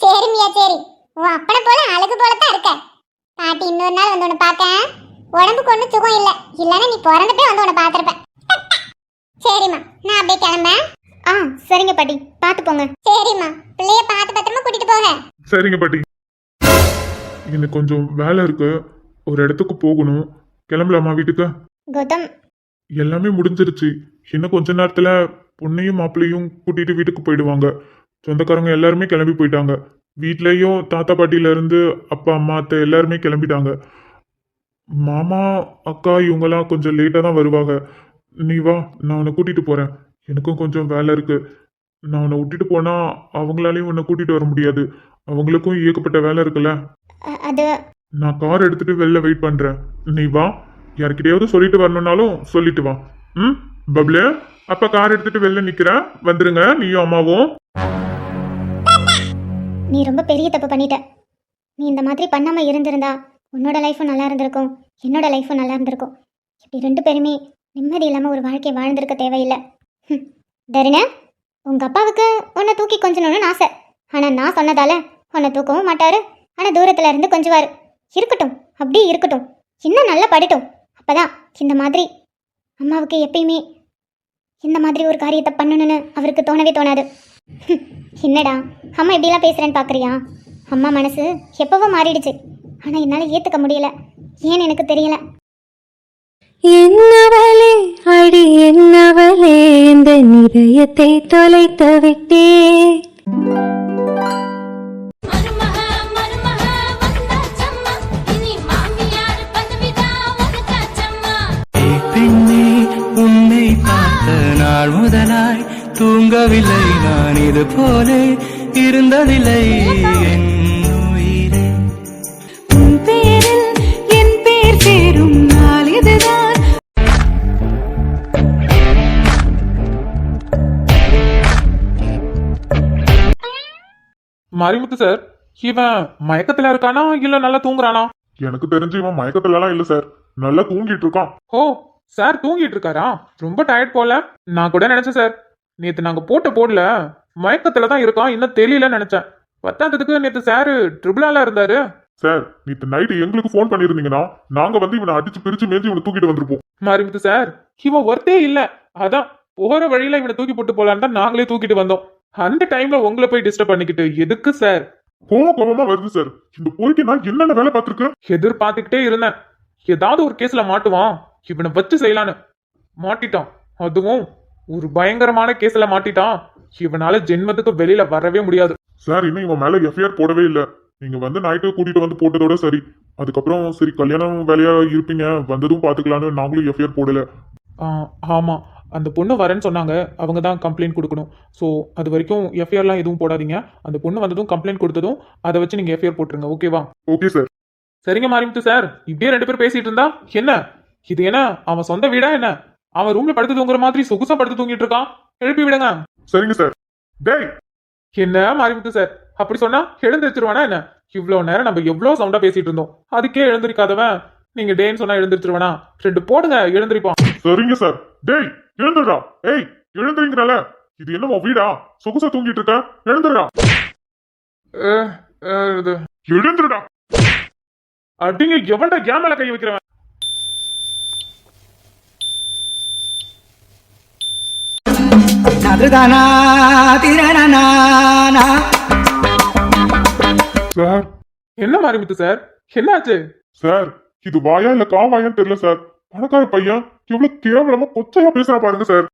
சரிமியா சரி. உன் அப்பனை போல அழகு போலத்தான் இருக்க. பாட்டி இன்னொரு நாள் வந்து உன்னை பார்க்க. உடம்புக்கு ஒன்றும் சுகம் இல்லை, இல்லைன்னா நீ பிறந்தப்பே வந்து உன்னை பார்த்துருப்பேன். சரிம்மா நான் அப்படியே கிளம்பேன். சரிங்க பாட்டி, பார்த்து போங்க. சரிம்மா, பிள்ளைய பார்த்து பத்திரமா கூட்டிட்டு போக. சரிங்க பாட்டி. எனக்கு கொஞ்சம் வேலை இருக்கு, ஒரு இடத்துக்கு போகணும். கிளம்பலாமா வீட்டுக்கு? கௌதம் எல்லாமே முடிஞ்சிருச்சு. இன்னும் கொஞ்ச நேரத்துல பொண்ணையும் மாப்பிள்ளையும் கூட்டிட்டு வீட்டுக்கு போயிடுவாங்க. சொந்தக்காரங்க எல்லாருமே கிளம்பி போயிட்டாங்க. வீட்லயும் தாத்தா பாட்டில இருந்து அப்பா அம்மா அத்தை எல்லாருமே கிளம்பிட்டாங்க. மாமா அக்கா இவங்கெல்லாம் கொஞ்சம் லேட்டா தான் வருவாங்க. நீ வா, நான் உன்னை கூட்டிட்டு போறேன். எனக்கும் கொஞ்சம் வேலை இருக்கு. நான் உன்னை விட்டுட்டு போனா அவங்களாலையும் உன்னை கூட்டிட்டு வர முடியாது. அவங்களுக்கும் ஏகப்பட்ட வேலை இருக்குல்ல. அது நான் கார் எடுத்துட்டு வெளில வெயிட் பண்றேன். நீ வா, யார்கிட்டயாவது சொல்லிட்டு வரணும்னாலும் சொல்லிட்டு வா. பப்ளு, அப்ப கார் எடுத்துட்டு வெளில நிக்கிறேன், வந்துருங்க நீயும் அம்மாவும். நீ ரொம்ப பெரிய தப்பு பண்ணிட்ட. நீ இந்த மாதிரி பண்ணாம இருந்திருந்தா உன்னோட லைஃபும் நல்லா இருந்திருக்கும், என்னோட லைஃபும் நல்லா இருந்திருக்கும். இப்படி 2 பேருமே நிம்மதி இல்லாம ஒரு வாழ்க்கை வாழ்ந்திருக்க தேவையில்லை. தருண, உங்க அப்பாவுக்கு உன்னை தூக்கி கொஞ்சணும்னு ஆசை. ஆனா நான் சொன்னதால உன்னை தூக்கவும் மாட்டாரு. ஆனா தூரத்துல இருந்து கொஞ்சுவாரு. இருக்கட்டும், அப்படியே இருக்கட்டும், இன்னும் நல்லா படிட்டும். அப்பதான் இந்த மாதிரி அம்மாவுக்கு எப்பயுமே இந்த மாதிரி ஒரு காரியத்தை பண்ணணும்னு அவருக்கு தோணவே தோணாது. என்னடா அம்மா இப்படிலாம் பேசுறேன்னு பாக்குறியா? அம்மா மனசு எப்பவோ மாறிடுச்சு. ஆனா என்னால ஏத்துக்க முடியல. ஏன்னு எனக்கு தெரியல. என்னவளே அடி என்னவளே, இந்த நிலையத்தை தொலைத்து விட்டே. பெண்ணே, உன்னை பார்த்த நாள் முதலாய் தூங்கவில்லை நான், இது போல இருந்ததில்லை என் உயிரே. உன் பேரில் என் பேர் சேரும் நாள் இதுதான். மரிமுத்து சார், இவன் மயக்கத்துல இருக்கானா இல்ல நல்லா தூங்குறானா? எனக்கு தெரிஞ்சு இவன் மயக்கத்துல எல்லாம் இல்ல சார், நல்லா தூங்கிட்டு இருக்கான். ஓ, சார் தூங்கிட்டு இருக்காரா? ரொம்ப டயர்ட் போல. நான் கூட நினைச்சேன் சார், நேத்து நாங்க போடல மயக்கத்துல தான் இருக்கான், இன்னும் தெரியல நினைச்சேன். பத்தாததுக்கு நேத்து சாரு ட்ரிபிளால இருந்தாரு. சார், நேற்று நைட்டு எங்களுக்கு ஃபோன் பண்ணியிருந்தீங்கன்னா நாங்க வந்து இவனை அடிச்சு பிரிச்சு மேய்ச்சி இவனை தூக்கிட்டு வந்திருப்போம். மரிமுத்து சார், இவன் ஒர்த்தே இல்ல. அதான் போற வழியில இவனை தூக்கி போட்டு போலான்னு தான் நாங்களே தூக்கிட்டு வந்தோம். அந்த டைம்ல உங்களை போய் டிஸ்டர்ப் பண்ணிக்கிட்டு எதுக்கு சார்? கோவமா வருது சார். இந்த பொறுக்கி நான் என்னென்ன வேலை பார்த்திருக்கேன். எதிர்பார்த்துக்கிட்டே இருந்தேன், ஏதாவது ஒரு கேஸ்ல மாட்டுவான், இவனை வச்சு செய்யலான்னு. மாட்டிட்டான், அதுவும் ஒரு பயங்கரமான கேஸ்ல மாட்டிட்டான். இவனால ஜென்மத்துக்கு வெளியில வரவே முடியாது. சார், இன்னும் இவன் மேல எஃப்ஐஆர் போடவே இல்லை. நீங்க வந்து நைட்டு கூட்டிட்டு வந்து போட்டதோட சரி. அதுக்கப்புறம் சரி கல்யாணம் வேலையா இருப்பீங்க, வந்ததும் பாத்துக்கலான்னு நாங்களும் எஃப்ஐஆர் போடல. ஆமா, அந்த பொண்ணு வரேன்னு சொன்னாங்க, அவங்க தான் கம்ப்ளைண்ட் கொடுக்கணும். ஸோ அது வரைக்கும் எஃப்ஐஆர்லாம் எதுவும் போடாதீங்க. அந்த பொண்ணு வந்ததும் கம்ப்ளைண்ட் கொடுத்ததும் அதை வச்சு நீங்கள் எஃப்ஐஆர் போட்டுருங்க, ஓகேவா? Okay sir. சரிங்க மாரிமுத்து சார், இப்படியே 2 பேர் பேசிட்டு இருந்தா என்ன? இது என்ன அவன் சொந்த வீடா என்ன? அவன் ரூம்ல படுத்து தூங்குற மாதிரி சொகுசா படுத்து தூங்கிட்டு இருக்கான். எழுப்பி விடுங்க. சரிங்க சார். டேய், என்ன மாரிமுத்து சார், அப்படி சொன்னா எழுந்திருச்சிருவானா என்ன? இவ்வளவு நேரம் நம்ம எவ்வளவு சவுண்டா பேசிட்டு இருந்தோம், அதுக்கே எழுந்திருக்காதவன் நீங்க டேன்னு சொன்னா எழுந்திருச்சிருவானா? 2 போடுங்க, எழுந்திருப்பான். சரிங்க சார். டேய், எழுந்துடா. ஏய், எழுந்துறீங்கறல. இது என்ன உன் வீடா? சொகுசா தூங்கிட்டு இருக்க. எழுந்துடா. இது எழுந்துடா. அப்படிங்க எவன்டா ஏன் மேல கை வைக்கிறவன்? நதுதானா திரணனா சார், என்ன மாரிமுத்து சார், என்னாச்சு? சார், இது வாயா இல்ல காவாயான்னு தெரியல சார். பணக்கார பையன் எவ்வளவு கேவலமா கொச்சையா பேசுறா பாருங்க சார்.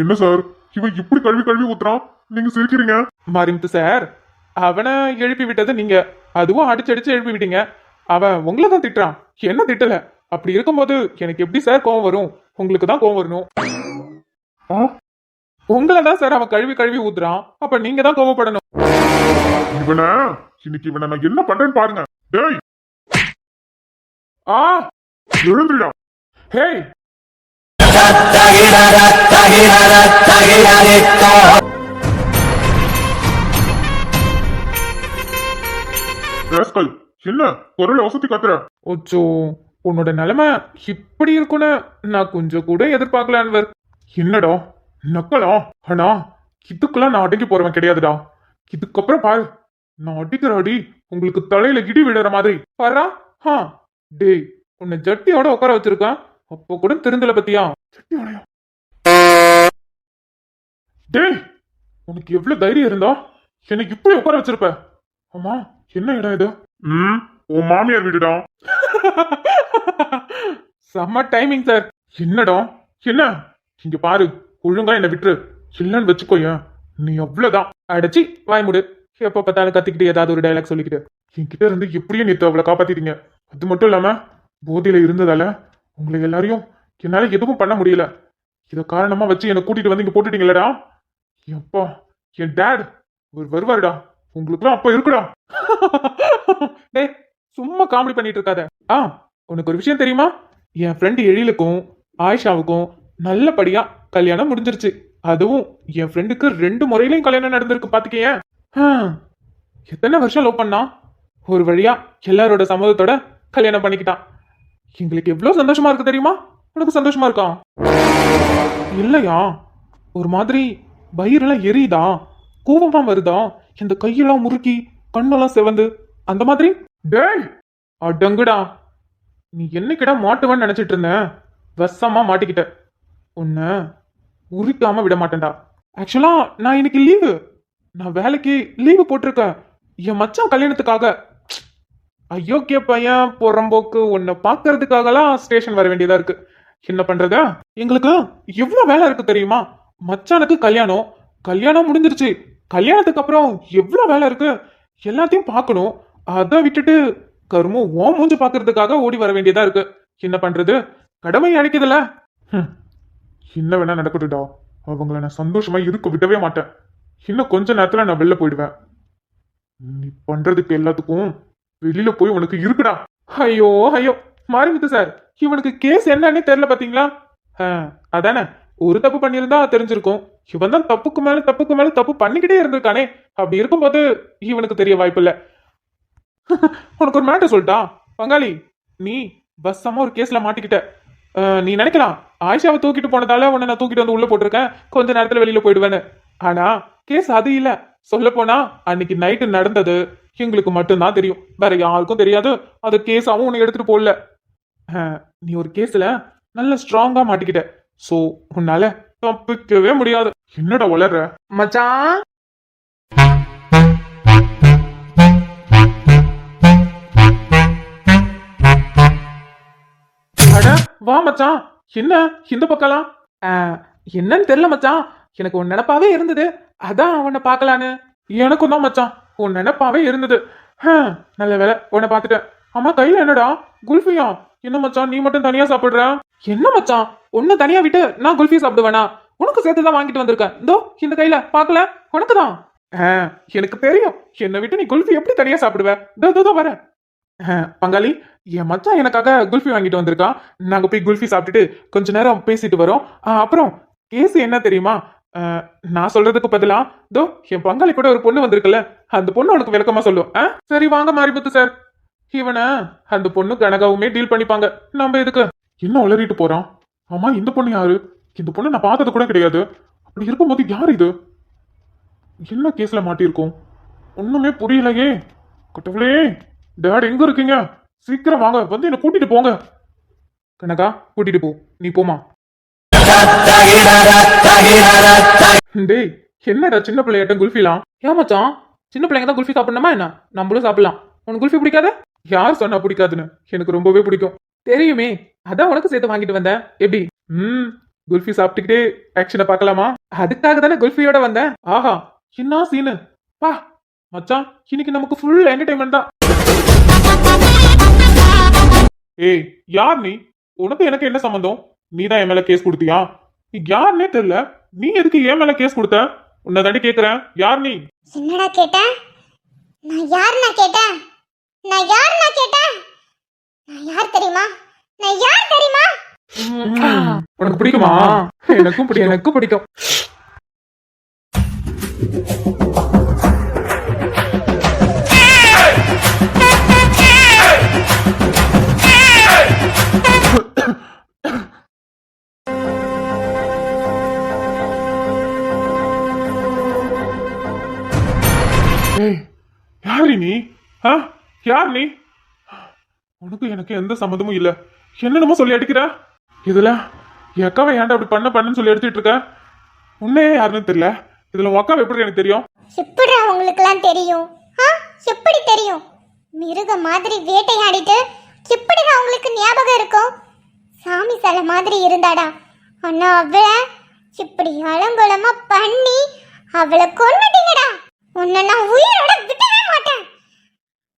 என்ன சார், இவன் இப்படி கழுவி கழுவி ஊத்துறான், நீங்க சிரிக்கிறீங்க? மாரிமுத்து சார், அவனை எழுப்பி விட்டது நீங்க, அதுவும் அடிச்சு அடிச்சு எழுப்பி விட்டீங்க. அவன் உங்களை தான் திட்டுறான், என்ன திட்டல. அப்படி இருக்கும்போது எனக்கு எப்படி சார் கோவம் வரும்? உங்களுக்கு தான் கோவம் வரணும். உங்களை தான் சார் அவன் கழுவி கழுவி ஊத்துறான், அப்ப நீங்க தான் கோவப்படணும். இவனை நான் என்ன பண்றேன்னு பாருங்க. டேய், ஆ எழுந்துடா. ஹேய், ராஸ்கல், என்ன குரல் வசதி கத்துற? ஓச்சோ, உன்னோட நிலைமை இப்படி இருக்குன்னு நான் கொஞ்சம் கூட எதிர்பார்க்கல அன்வர். என்னடா நக்கலா? ஆனா இதுக்கெல்லாம் நான் அடங்கி போறவன் கிடையாதுடா. இதுக்கப்புறம் பாரு, நான் அடிக்கிற அடி உங்களுக்கு தலையில இடி விடுற மாதிரி பாரா. டேய், உன்னை ஜட்டியோட உட்கார வச்சிருக்கேன், அப்போ கூட திருந்தல பத்தியா? ஜட்டியோடயா? டேய், உனக்கு எவ்வளவு தைரியம் இருந்தா எனக்கு இப்படி உட்கார வச்சிருப்ப? ஆமா, என்ன இடம் இது? உன் மாமியார் வீடுடா. செம்ம டைமிங் சார். என்னடா என்ன? இங்க பாரு, ஒழுங்கா என்ன விட்டுரு, இல்லன்னு வச்சுக்கோயேன் நீ அவ்வளவுதான். அடைச்சி வாய் மூடு. எப்ப பார்த்தாலும் கத்திக்கிட்டு ஏதாவது ஒரு டைலாக் சொல்லிக்கிட்டு என்கிட்ட இருந்து எப்படியும் நீ அவளை காப்பாத்திட்டீங்க. அது மட்டும் இல்லாம போதையில இருந்ததால உங்களை எல்லாரையும் என்னால எதுவும் பண்ண முடியல. இத காரணமா வச்சு என்னை கூட்டிட்டு வந்து இங்க போட்டுட்டீங்களடா. எப்பா, என் டேட் ஒரு வருவாருடா, உங்களுக்குலாம் அப்ப இருக்குடா. டேய், சும்மா காமெடி பண்ணிட்டு இருக்காத. உனக்கு ஒரு விஷயம் தெரியுமா? என் ஃப்ரெண்டு எழிலுக்கும் ஆயிஷாவுக்கும் நல்லபடியா கல்யாணம் முடிஞ்சிருச்சு. அதுவும் என் ஃப்ரெண்டுக்கு 2 முறையிலையும் கல்யாணம் நடந்திருக்கு பாத்துக்கேன். எத்தனை வருஷம் லவ் பண்ணா, ஒரு வழியா எல்லாரோட சம்மதத்தோட கல்யாணம் பண்ணிக்கிட்டான். எங்களுக்கு எவ்வளவு சந்தோஷமா இருக்கு தெரியுமா? உனக்கு சந்தோஷமா இருக்கா? இல்லையா? ஒரு மாதிரி வயிறெல்லாம் எரியுதா, கோபமா வருதா, இந்த கையெல்லாம் முறுக்கி கண்ணெல்லாம் செவந்து அந்த மாதிரி? டேய், அடங்குடா. நீ என்னைக்கிட மாட்டுவேன்னு நினைச்சிட்டு இருந்த, வசமா மாட்டிக்கிட்ட. உன்னை உரிக்காம விட மாட்டேன்டா. ஆக்சுவலா நான் இன்னைக்கு லீவு, நான் வேலைக்கு லீவு போட்டிருக்கேன் என் மச்சான் கல்யாணத்துக்காக. அயோக்கிய பையன் புறம்போக்கு உன்னை பாக்குறதுக்காகலாம் ஸ்டேஷன் வர வேண்டியதா இருக்கு. என்ன பண்றது? எங்களுக்கு எவ்வளவு வேலை இருக்கு தெரியுமா? மச்சானுக்கு கல்யாணம், கல்யாணம் முடிஞ்சிருச்சு, கல்யாணத்துக்கு அப்புறம் எவ்வளவு வேலை இருக்கு, எல்லாத்தையும் பார்க்கணும். அதை விட்டுட்டு கருமோ ஓ மூஞ்சு பாக்குறதுக்காக ஓடி வர வேண்டியதா இருக்கு. என்ன பண்றது? கடமை அழைக்குதுல. என்ன வேணா நடக்கட்டுடா, அவங்கள நான் சந்தோஷமா இருக்க விடவே மாட்டேன். இன்னும் கொஞ்ச நேரத்துல நான் வெளில போயிடுவேன். நீ பண்றதுக்கு எல்லாத்துக்கும் வெளியில போய் உனக்கு இருக்குடா. ஐயோ ஐயோ, மாரிமுத்து சார், இவனுக்கு கேஸ் என்னன்னு தெரியல பாத்தீங்களா? அதானே, ஒரு தப்பு பண்ணியிருந்தா தெரிஞ்சிருக்கும். இவன் தான் தப்புக்கு மேல தப்புக்கு மேல தப்பு பண்ணிக்கிட்டே இருந்திருக்கானே. அப்படி இருக்கும்போது இவனுக்கு தெரிய வாய்ப்பு இல்ல. உனக்கு ஒரு மேட்டர் சொல்லிட்டா பங்காளி, நீ பஸ்ஸமா ஒரு கேஸ்ல மாட்டிக்கிட்ட. நீ நினைக்கலாம் ஆயிஷாவை தூக்கிட்டு போனதால உன்னை நான் தூக்கிட்டு வந்து உள்ள போட்டிருக்கேன், கொஞ்ச நேரத்துல வெளியில போயிடுவேன்னு. ஆனா கேஸ் அது இல்ல. சொல்ல போனா அன்னைக்கு நைட்டு நடந்தது எங்களுக்கு மட்டும்தான் தெரியும், வேற யாருக்கும் தெரியாது. அது கேஸாவும் உன்னை எடுத்துட்டு போடல. நீ ஒரு கேஸ்ல நல்ல ஸ்ட்ராங்கா மாட்டிக்கிட்ட. சோ உன்னால தப்பிக்கவே முடியாது. என்னடா வளர்ற மச்சான்? அட வா மச்சான். என்ன இந்த பக்கலாம்? என்னன்னு தெரியல மச்சான், எனக்கு உன் நினப்பாவே இருந்தது, அதான் உன்னை பார்க்கலான்னு. எனக்கும் தான் மச்சான் உன் நினப்பாவே இருந்தது. நல்ல வேலை உன்னை பார்த்துட்டேன். ஆமா, கையில என்னடா? குல்ஃபியா? என்ன மச்சான் நீ மட்டும் தனியா சாப்பிடுற? என்ன மச்சான் உன்னை தனியா விட்டு நான் குல்ஃபி சாப்பிடுவேனா? உனக்கு சேர்த்து தான் வாங்கிட்டு வந்திருக்கேன். இதோ இந்த கையில பாக்கல, உனக்கு தான். எனக்கு தெரியும், என்னை விட்டு நீ குல்ஃபி எப்படி தனியா சாப்பிடுவ. இதோ வரேன். பங்காளி, என் மச்சான் எனக்காக குல்ஃபி வாங்கிட்டு வந்திருக்கான். நாங்க போய் குல்ஃபி சாப்பிட்டுட்டு கொஞ்ச நேரம் பேசிட்டு வரோம். அப்புறம் கேஸ் என்ன தெரியுமா? நான் சொல்றதுக்கு பதிலா இதோ என் பங்காளி கூட ஒரு பொண்ணு வந்திருக்குல்ல, அந்த பொண்ணு உனக்கு விளக்கமா சொல்லும். சரி வாங்க மாரிமுத்து சார். இவனை அந்த பொண்ணு கனகாவுமே டீல் பண்ணிப்பாங்க. நம்ம எதுக்கு என்ன உளறிட்டு போறான்? ஆமா, இந்த பொண்ணு யாரு? இந்த பொண்ணு நான் பார்த்தது கூட கிடையாது. அப்படி இருக்கும்போது யார் இது? என்ன கேஸ்ல மாட்டிருக்கோம்? ஒண்ணுமே புரியலையே. கட்டவளே, டேட் எங்க இருக்கீங்க? சீக்கிரம் வாங்க, வந்து என்ன கூட்டிட்டு போங்க. கனகா, கூட்டிட்டு போ. நீ போமா. டேய், என்னடா சின்ன பிள்ளையாட்ட குல்ஃபிலாம்? ஏமாச்சான், சின்ன பிள்ளைங்க தான் குல்ஃபி சாப்பிடணுமா என்ன? நம்மளும் சாப்பிடலாம். உனக்கு குல்ஃபி பிடிக்காத? யார் சொன்னா பிடிக்காதுன்னு? எனக்கு ரொம்பவே பிடிக்கும். தெரியுமே, அதான் உனக்கு சேர்த்து வாங்கிட்டு வந்தேன். எப்படி? குல்ஃபி சாப்பிட்டுக்கிட்டே ஆக்ஷனை பார்க்கலாமா? அதுக்காக தானே குல்ஃபியோட வந்தேன். ஆஹா, என்ன சீனு பா. மச்சான், இன்னைக்கு நமக்கு ஃபுல் என்டர்டைன்மெண்ட் தான். ஏய், யார் நீ? உனக்கு எனக்கு என்ன சம்பந்தம்? நீ தான் என் மேல கேஸ் கொடுத்தியா? நீ யாருன்னே தெரியல. நீ எதுக்கு என் மேல கேஸ் கொடுத்த? உன்னை தாண்டி கேக்குறேன், யார் நீ? என்னடா கேட்டேன்? நான் யாருன்னா கேட்டேன்? நான் யாருன்னா கேட்டேன்? நான் யார் தெரியுமா? நான் யார் தெரியுமா? உனக்கு பிடிக்குமா? எனக்கும் பிடிக்கும். யாரு நீ? யார் நீ? உனக்கு எனக்கு எந்த சம்மந்தமும் இல்ல. என்னென்னமோ சொல்லி அடிக்கிற. இதுல என் அக்காவை ஏன்டா அப்படி பண்ணு சொல்லி எடுத்துட்டு இருக்க? உன்னையே யாருன்னு தெரியல. இதுல உன் அக்காவை எப்படி எனக்கு தெரியும்? எப்படி அவங்களுக்குலாம் தெரியும்? எப்படி தெரியும்? மிருக மாதிரி வேட்டையாடிட்டு எப்படி அவங்களுக்கு ஞாபகம் இருக்கும்? சாமி சிலை மாதிரி இருந்தாடா. ஆனா அவளை இப்படி அலங்கோலமா பண்ணி அவளை கொன்னுட்டீங்கடா. உன்னை நான் உயிரோட விடவே மாட்டேன்.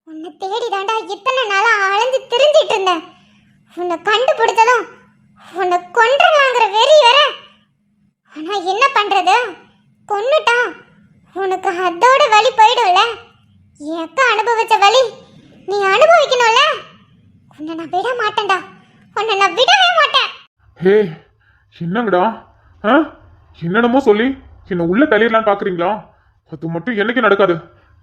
உன்னை தேடிதாண்டா இத்தனை நாளா அலைஞ்சு திரிஞ்சிட்டு இருந்தேன். உன்னை கண்டுபிடிச்சதும் உன்னை கொன்றலாங்கிற வெறி வர. ஆனா என்ன பண்றது? கொன்னுட்டான். உனக்கு அதோட வலி போயிடும்ல. என் அக்கா அனுபவிச்ச வலி நீ அனுபவிக்கணும்ல. உன்னை நான் விட மாட்டேன்டா. உன்னை நான் விடவே மாட்டேன். ஹே, என்னங்கடா? என்னென்னமோ சொல்லி என்ன உள்ள தலையிடலாம் பாக்குறீங்களா? அது மட்டும் என்னைக்கு நடக்காது.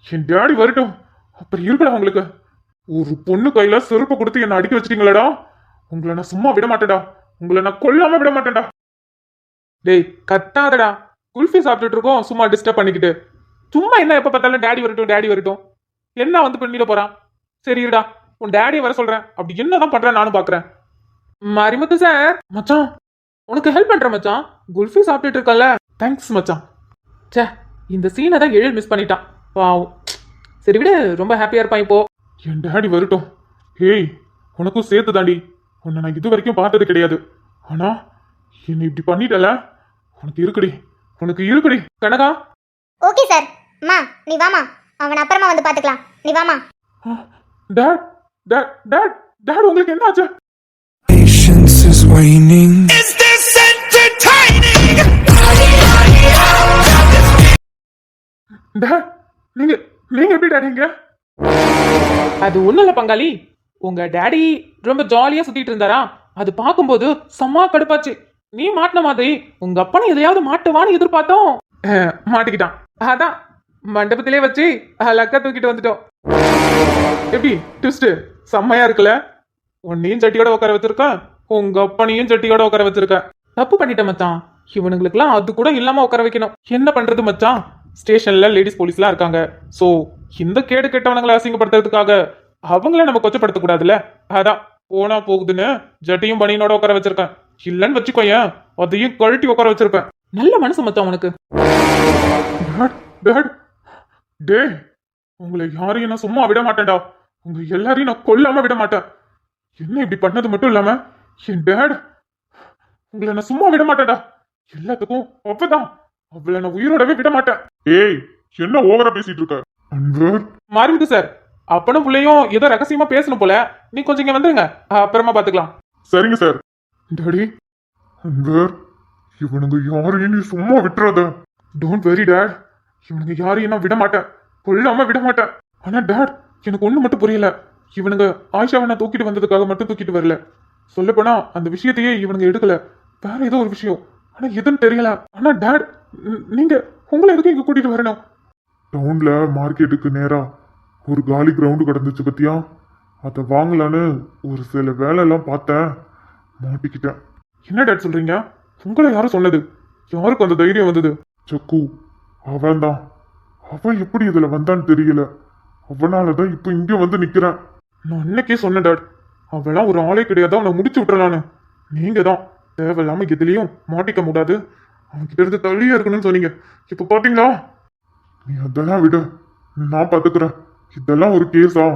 என் டேடி வரட்டும், அப்புறம் இருக்கடா உங்களுக்கு. ஒரு பொண்ணு கையில செருப்பை கொடுத்து என்ன அடிக்க வச்சிட்டீங்களடா. உங்களை நான் சும்மா விட மாட்டேன்டா. உங்களை நான் கொல்லாம விட மாட்டேன்டா. டேய் கத்தாதடா. குல்ஃபி சாப்பிட்டுட்டு இருக்கோம், சும்மா டிஸ்டர்ப் பண்ணிக்கிட்டு. சும்மா என்ன எப்ப பார்த்தாலும் டேடி வரட்டும் என்ன வந்து பண்ணிட போறான்? சரி இருடா, உன் டேடியை வர சொல்றேன். அப்படி என்னதான் பண்றேன் நானும் பாக்குறேன். மரிமுத்து சார். மச்சான், உனக்கு ஹெல்ப் பண்றேன் மச்சான். குல்ஃபி சாப்பிட்டுட்டு இருக்கல. தேங்க்ஸ் மச்சான். சே, இந்த சீனை தான் எழில் மிஸ் பண்ணிட்டான். பாவம். சரி விடு, ரொம்ப ஹாப்பியா இருப்பான் இப்போ. என் டேடி வரட்டும். ஹேய், உனக்கும் சேர்த்து தாண்டி. உன்னை நான் இது வரைக்கும் பார்த்தது கிடையாது. ஆனா என்ன இப்படி பண்ணிட்டல. உனக்கு இருக்குடி கனகா. Okay sir. அம்மா நீ வாமா, அவன் அப்புறமா வந்து பாத்துக்கலாம். நீ வாமா. டாட் டாட் டாட் டாட் உங்களுக்கு என்ன ஆச்சு? Patience is waning. டாட், நீங்க எப்படி டாடிங்க? அது ஒண்ணும் இல்ல பங்காளி. உங்க டாடி ரொம்ப ஜாலியா சுத்திட்டு இருந்தாரா, அது பார்க்கும்போது செம்ம கடுப்பாச்சு. நீ மாட்டின மாதிரி உங்க அப்பனை எதையாவது மாட்டுவான்னு எதிர்பார்த்தோம். மாட்டிக்கிட்டான். அதான் மண்டபத்திலே வச்சு லக்கா தூக்கிட்டு வந்துட்டோம். எப்படி ட்விஸ்ட் செம்மையா இருக்குல்ல? உன்னையும் சட்டியோட உட்கார வச்சிருக்கேன், உங்க அப்பனையும் சட்டியோட உட்கார வச்சிருக்கேன். தப்பு பண்ணிட்டேன் மச்சான். இவனுங்களுக்குலாம் அது கூட இல்லாம உட்கார வைக்கணும். என்ன பண்றது மச்சான்? ஸ்டேஷன்ல லேடிஸ் போலீஸ்லாம் இருக்காங்க. சோ இந்த கேடு கெட்டவனங்களை அசிங்கப்படுத்துறதுக்காக அவங்கள நம்ம கொச்சப்படுத்த கூடாதுல்ல. அதான் போனா போகுதுன்னு ஜட்டியும் பனியனோட உட்கார வச்சிருக்கேன். இல்லன்னு வச்சுக்கோயேன், அதையும் கழட்டி உட்கார வச்சிருப்பேன். நல்ல மனசு மச்சான் உனக்கு. டே, உங்களை யாரையும் நான் சும்மா விட மாட்டேன்டா. உங்க எல்லாரையும் நான் கொல்லாம விட மாட்டேன். என்ன இப்படி பண்ணது மட்டும் இல்லாம என் டேட், உங்களை நான் சும்மா விட மாட்டேன்டா. எல்லாத்துக்கும் அப்பதான் அவளை நான் உயிரோடவே விட மாட்டேன். ஏய், என்ன ஓவரா பேசிட்டு இருக்க? அன்பர், மாறிவிட்டு சார், அப்பனும் பிள்ளையும் ஏதோ ரகசியமா பேசணும் போல. நீ கொஞ்சம் இங்க வந்துருங்க, அப்புறமா பாத்துக்கலாம். சரிங்க சார். டாடி, அன்பர், இவனுங்க யாரையும் நீ சும்மா விட்டுறாத. டோன்ட் வெரி டேட், இவனுங்க யாரையும் நான் விட மாட்டேன், கொல்லாம விட மாட்டேன். ஆனா டேட், எனக்கு ஒண்ணு மட்டும் புரியல. இவனுங்க ஆயிஷாவை நான் தூக்கிட்டு வந்ததுக்காக மட்டும் தூக்கிட்டு வரல. சொல்லப்போனா அந்த விஷயத்தையே இவனுங்க எடுக்கல, வேற ஏதோ ஒரு விஷயம். ஆனா எதுன்னு தெரியல. ஆனா டேட், நீங்க உங்களை எதுக்கு இங்க கூட்டிட்டு வரணும்? டவுன்ல மார்க்கெட்டுக்கு நேரா ஒரு காலி கிரவுண்டு கிடந்துச்சு பத்தியா, அதை வாங்கலான்னு ஒரு சில வேலை எல்லாம் பார்த்தேன், மாட்டிக்கிட்டேன். என்ன டேட் சொல்றீங்க? உங்களை யாரும் சொன்னது? யாருக்கு அந்த தைரியம் வந்தது? சக்கு, அவன் தான். அவன் எப்படி இதுல வந்தான்னு தெரியல. அவனாலதான் இப்ப இங்க வந்து நிக்கிறேன். நான் அன்னைக்கே சொன்னேன் டேட், அவெல்லாம் ஒரு ஆளே கிடையாது, அவனை முடிச்சு விட்டுறலான்னு. நீங்க தான் தேவையில்லாம எதுலயும் மாட்டிக்க கூடாது, அவன்கிட்ட இருந்து தள்ளியே இருக்கணும்னு சொன்னீங்க. இப்ப பாத்தீங்களா? நீ அதெல்லாம் விட, நான் பாத்துக்கிறேன். இதெல்லாம் ஒரு கேஸா?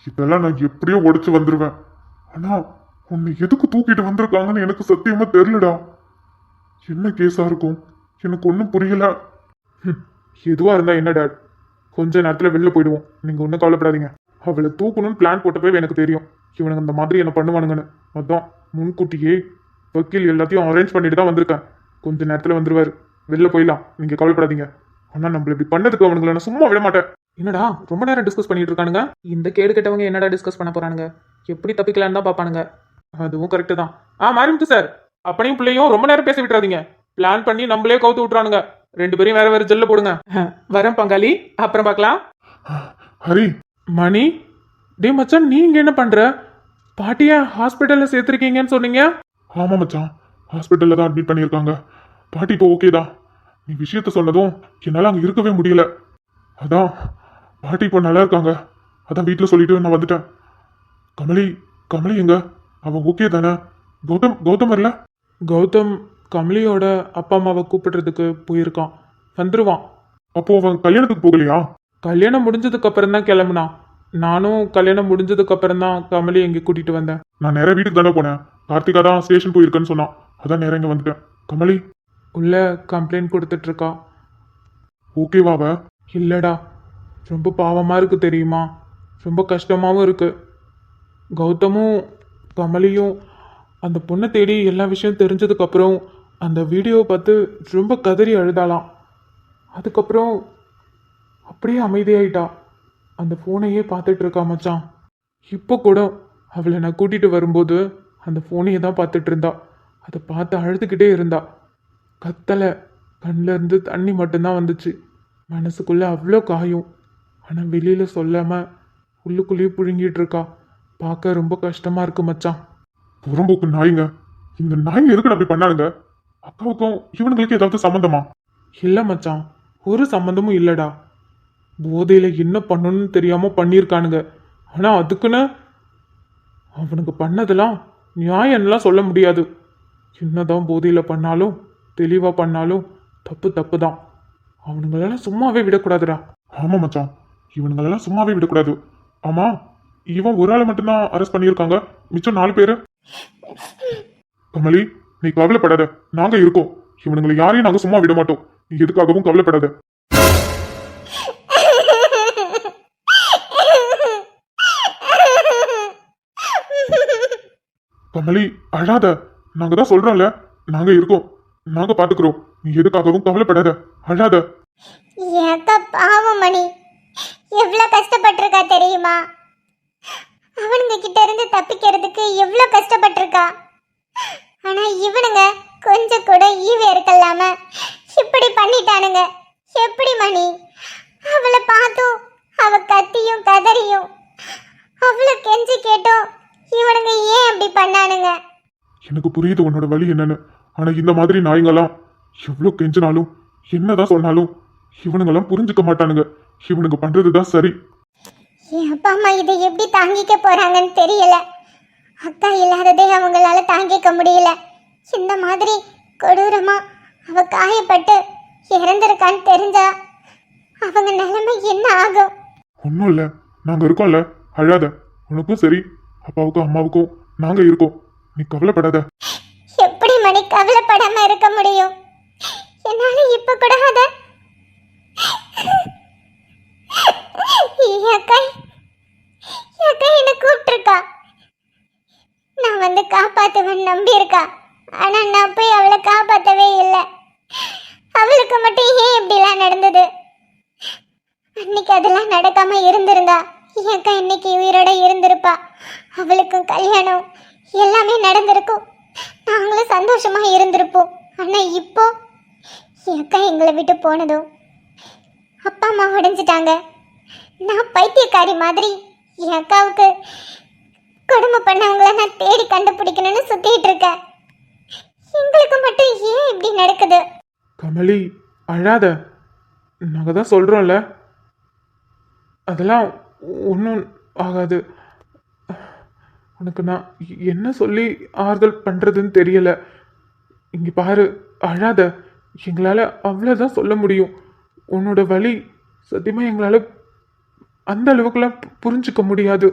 இதெல்லாம் நான் எப்படியோ உடைச்சு வந்துருவேன். ஆனா உன்னை எதுக்கு தூக்கிட்டு வந்திருக்காங்கன்னு எனக்கு சத்தியமா தெரியலடா. என்ன கேஸா இருக்கும் எனக்கு ஒன்றும் புரியல. எதுவா இருந்தா என்ன டேட், கொஞ்ச நேரத்துல வெளில போயிடுவோம், நீங்க ஒன்றும் கவலைப்படாதீங்க. அவளை தூக்கணும்னு பிளான் போட்டப்பவே எனக்கு தெரியும் இவனுங்க அந்த மாதிரி என்ன பண்ணுவானுங்கன்னு. அதான் முன்கூட்டியே வக்கீல் எல்லாத்தையும் அரேஞ்ச் பண்ணிட்டு தான் வந்திருக்கேன். கொஞ்ச நேரத்துல வந்துருவாரு, வெளில போயிடலாம், நீங்க கவலைப்படாதீங்க. ஆனா நம்மள இப்படி பண்ணதுக்கு அவனுங்களை நான் சும்மா விட மாட்டேன். என்னடா ரொம்ப நேரம் டிஸ்கஸ் பண்ணிட்டு இருக்கானுங்க? இந்த கேடு கெட்டவங்க என்னடா டிஸ்கஸ் பண்ண போறானுங்க? எப்படி தப்பிக்கலான்னு தான் பாப்பானுங்க. அதுவும் கரெக்டு தான். மாறிமுத்து சார், அப்பனையும் பிள்ளையும் ரொம்ப நேரம் பேச விட்டுறாதீங்க. பிளான் பண்ணி நம்மளே கவுத்து விட்டுறானுங்க. 2 பேரையும் வேற வேற ஜெல்ல போடுங்க. வரேன் பங்காளி, அப்புறம் பார்க்கலாம். ஹரி, மணி, டே மச்சான், நீங்க என்ன பண்ற? பாட்டிய ஹாஸ்பிட்டல்ல சேர்த்திருக்கீங்கன்னு சொன்னீங்க. ஆமா மச்சான், ஹாஸ்பிட்டல்ல தான் அட்மிட் பண்ணியிருக்காங்க. பாட்டி இப்போ ஓகே தான். நீ விஷயத்த சொன்னதும் என்னால அங்க இருக்கவே முடியல. அதான் பாட்டி இப்போ நல்லா இருக்காங்க. அதான் வீட்டில் சொல்லிட்டு நான் வந்துட்டேன். கமலி எங்க? அவன் ஓகே தானே? கௌதம் வரல? கௌதம் கமலியோட அப்பா அம்மாவை கூப்பிடுறதுக்கு போயிருக்கான், வந்துருவான். அப்போ அவன் கல்யாணத்துக்கு போகலையா? கல்யாணம் முடிஞ்சதுக்கு அப்புறம் தான் கிளம்புனான். நானும் கல்யாணம் முடிஞ்சதுக்கு அப்புறம் தான் கமலி இங்கே கூட்டிட்டு வந்தேன். நான் நேரா வீட்டுக்கு தானே போனேன். கார்த்திகா தான் ஸ்டேஷன் போயிருக்கேன்னு சொன்னான். அதான் நேரம் இங்க வந்துட்டேன். கமலி உள்ள கம்ப்ளைண்ட் கொடுத்துட்டு இருக்கா. ஓகேவா அவ? இல்லடா, ரொம்ப பாவமா இருக்கு தெரியுமா, ரொம்ப கஷ்டமாவும் இருக்கு. கௌதமும் கமலியும் அந்த பொண்ணை தேடி எல்லா விஷயம் தெரிஞ்சதுக்கு அப்புறம் அந்த வீடியோவை பார்த்து ரொம்ப கதறி அழுதாளாம். அதுக்கப்புறம் அப்படியே அமைதியாயிட்டா. அந்த ஃபோனையே பார்த்துட்டு இருக்கா மச்சான். இப்போ கூட அவளை நான் கூட்டிட்டு வரும்போது அந்த ஃபோனையே தான் பார்த்துட்டு இருந்தா. அதை பார்த்து அழுதுகிட்டே இருந்தா. கத்தலை, கண்ணில் இருந்து தண்ணி மட்டும்தான் வந்துச்சு. மனசுக்குள்ள அவ்வளோ காயும். ஆனால் வெளியில சொல்லாம உள்ளுக்குள்ளேயே புழுங்கிட்டு இருக்கா. பார்க்க ரொம்ப கஷ்டமா இருக்கு மச்சான். புறம்போக்கு நாய்ங்க. இந்த நாய்ங்க எதுக்கு அப்படி பண்ணானுங்க? அக்காவுக்கும் இவனுங்களுக்கு ஏதாவது சம்மந்தமா? இல்லை மச்சான், ஒரு சம்மந்தமும் இல்லைடா. போதையில் என்ன பண்ணணும்னு தெரியாம பண்ணியிருக்கானுங்க. ஆனால் அதுக்குன்னு அவனுக்கு பண்ணதெல்லாம் நியாயம்லாம் சொல்ல முடியாது. என்னதான் போதையில் பண்ணாலும் தெளிவாக பண்ணாலும் தப்பு தான். அவனுங்களெல்லாம் சும்மாவே விடக்கூடாதுடா. ஆமா மச்சான், இவனுங்களெல்லாம் சும்மாவே விடக்கூடாது. ஆமா, இவன் ஒரு ஆளை மட்டும்தான் அரெஸ்ட் பண்ணியிருக்காங்க, மிச்சம் 4 பேரு. கமலி, நீ கவலைப்படாத, நாங்க இருக்கோம். இவனுங்களை யாரையும் நாங்க சும்மா விட மாட்டோம். நீ எதுக்காகவும் கவலைப்படாத. கமலி அழாத, நாங்க தான் சொல்றோம்ல, நாங்க இருக்கோம், நாங்க பாத்துக்கிறோம். நீ எதுக்காகவும் கவலைப்படாத, அழாத. ஏக்கா பாவம் மணி, எவ்வளவு கஷ்டப்பட்டிருக்கா தெரியுமா? அவனுங்க கிட்ட இருந்து தப்பிக்கிறதுக்கு எவ்வளவு கஷ்டப்பட்டிருக்கா. ஆனா இவனுங்க கொஞ்சம் கூட ஈவே இருக்கலாம இப்படி பண்ணிட்டானுங்க. எப்படி மணி? அவளை பார்த்தும் அவ கத்தியும் கதறியும் அவ்வளவு கெஞ்சி கேட்டோம். இவனுங்க ஏன் அப்படி பண்ணானுங்க? எனக்கு புரியுது உன்னோட வலி என்னன்னு. ஆனா இந்த மாதிரி நாய்ங்கெல்லாம் எவ்வளவு கெஞ்சினாலும் என்னதான் சொன்னாலும் இவனுங்கெல்லாம் புரிஞ்சுக்க மாட்டானுங்க. இவனுங்க பண்றதுதான் சரி. என் அப்பா அம்மா இதை எப்படி தாங்கிக்க போறாங்கன்னு தெரியல. அக்கா இல்லாததே அவங்களால தாங்கிக்க முடியல. இந்த மாதிரி கொடூரமா அவ காயப்பட்டு இறந்திருக்கான்னு தெரிஞ்சா அவங்க நிலைமை என்ன ஆகும்? ஒன்றும் இல்லை, நாங்க இருக்கோம்ல, அழாத. உனக்கும் சரி, அப்பாவுக்கும் அம்மாவுக்கும் நாங்க இருக்கோம். நீ கவலைப்படாத. எப்படி மணி கவலைப்படாம இருக்க முடியும்? என்னால இப்ப கூட அத அக்கா காப்பாத்துவேன்னு நம்பி இருக்கா. ஆனா நான் போய் அவளை காப்பாத்தவே இல்லை. அவளுக்கு மட்டும் ஏன் இப்படிலாம் நடந்தது? அன்னைக்கு அதெல்லாம் நடக்காம இருந்திருந்தா என் அக்கா இன்னைக்கு உயிரோட இருந்திருப்பா. அவளுக்கும் கல்யாணம் எல்லாமே நடந்திருக்கும். நாங்களும் சந்தோஷமா இருந்திருப்போம். ஆனா இப்போ என் அக்கா எங்களை விட்டு போனதும் அப்பா அம்மா உடைஞ்சிட்டாங்க. நான் பைத்தியக்காரி மாதிரி என் அக்காவுக்கு கொடுமை பண்ணவங்கள நான் தேடி கண்டுபிடிக்கணும்னு சுத்திட்டு இருக்கேன். எங்களுக்கு மட்டும் ஏன் இப்படி நடக்குது? கமலி, அழாத. நாங்கள் தான் சொல்கிறோம்ல, அதெல்லாம் ஒன்றும் ஆகாது. உனக்கு நான் என்ன சொல்லி ஆறுதல் பண்ணுறதுன்னு தெரியல. இங்கே பாரு, அழாத. எங்களால் அவ்வளோதான் சொல்ல முடியும். உன்னோட வலி சத்தியமாக எங்களால் அந்த அளவுக்குலாம் புரிஞ்சுக்க முடியாது.